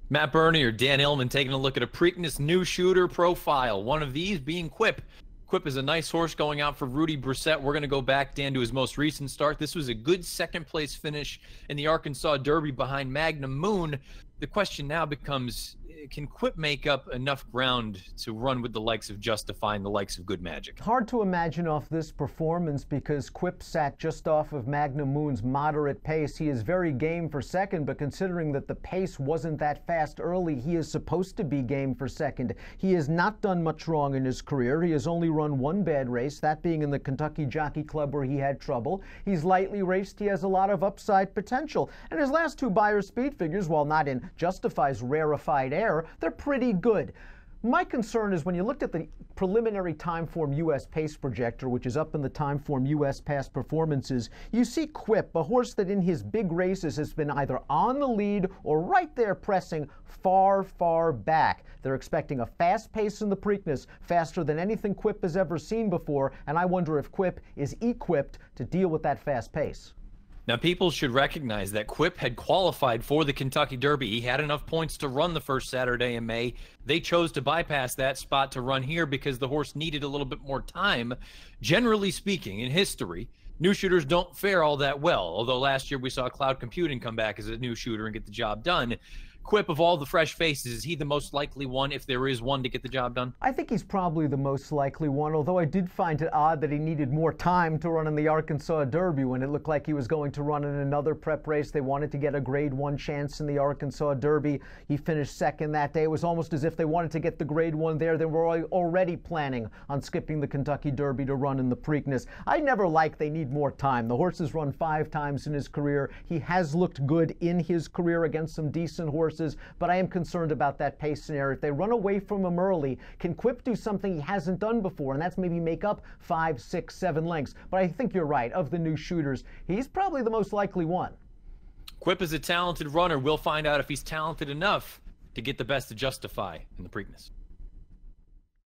Matt Bernier, Dan Illman taking a look at a Preakness new shooter profile. One of these being Quip. Quip is a nice horse going out for Rudy Brissett. We're going to go back, Dan, to his most recent start. This was a good second-place finish in the Arkansas Derby behind Magnum Moon. The question now becomes, can Quip make up enough ground to run with the likes of Justify and the likes of Good Magic? Hard to imagine off this performance because Quip sat just off of Magnum Moon's moderate pace. He is very game for second, but considering that the pace wasn't that fast early, he is supposed to be game for second. He has not done much wrong in his career. He has only run one bad race, that being in the Kentucky Jockey Club where he had trouble. He's lightly raced. He has a lot of upside potential. And his last two Beyer speed figures, while not in Justify's rarefied air, they're pretty good. My concern is when you looked at the preliminary Timeform US pace projector, which is up in the Timeform US past performances, you see Quip, a horse that in his big races has been either on the lead or right there pressing far, far back. They're expecting a fast pace in the Preakness, faster than anything Quip has ever seen before, and I wonder if Quip is equipped to deal with that fast pace. Now, people should recognize that Quip had qualified for the Kentucky Derby. He had enough points to run the first Saturday in May. They chose to bypass that spot to run here because the horse needed a little bit more time. Generally speaking, in history, new shooters don't fare all that well, although last year we saw Cloud Computing come back as a new shooter and get the job done. Quip, of all the fresh faces, is he the most likely one, if there is one, to get the job done? I think he's probably the most likely one, although I did find it odd that he needed more time to run in the Arkansas Derby when it looked like he was going to run in another prep race. They wanted to get a Grade 1 chance in the Arkansas Derby. He finished second that day. It was almost as if they wanted to get the Grade 1 there. They were already planning on skipping the Kentucky Derby to run in the Preakness. I never like they need more time. The horse has run 5 times in his career. He has looked good in his career against some decent horses, but I am concerned about that pace scenario. If they run away from him early, can Quip do something he hasn't done before? And that's maybe make up 5, 6, 7 lengths. But I think you're right. Of the new shooters, he's probably the most likely one. Quip is a talented runner. We'll find out if he's talented enough to get the best to Justify in the Preakness.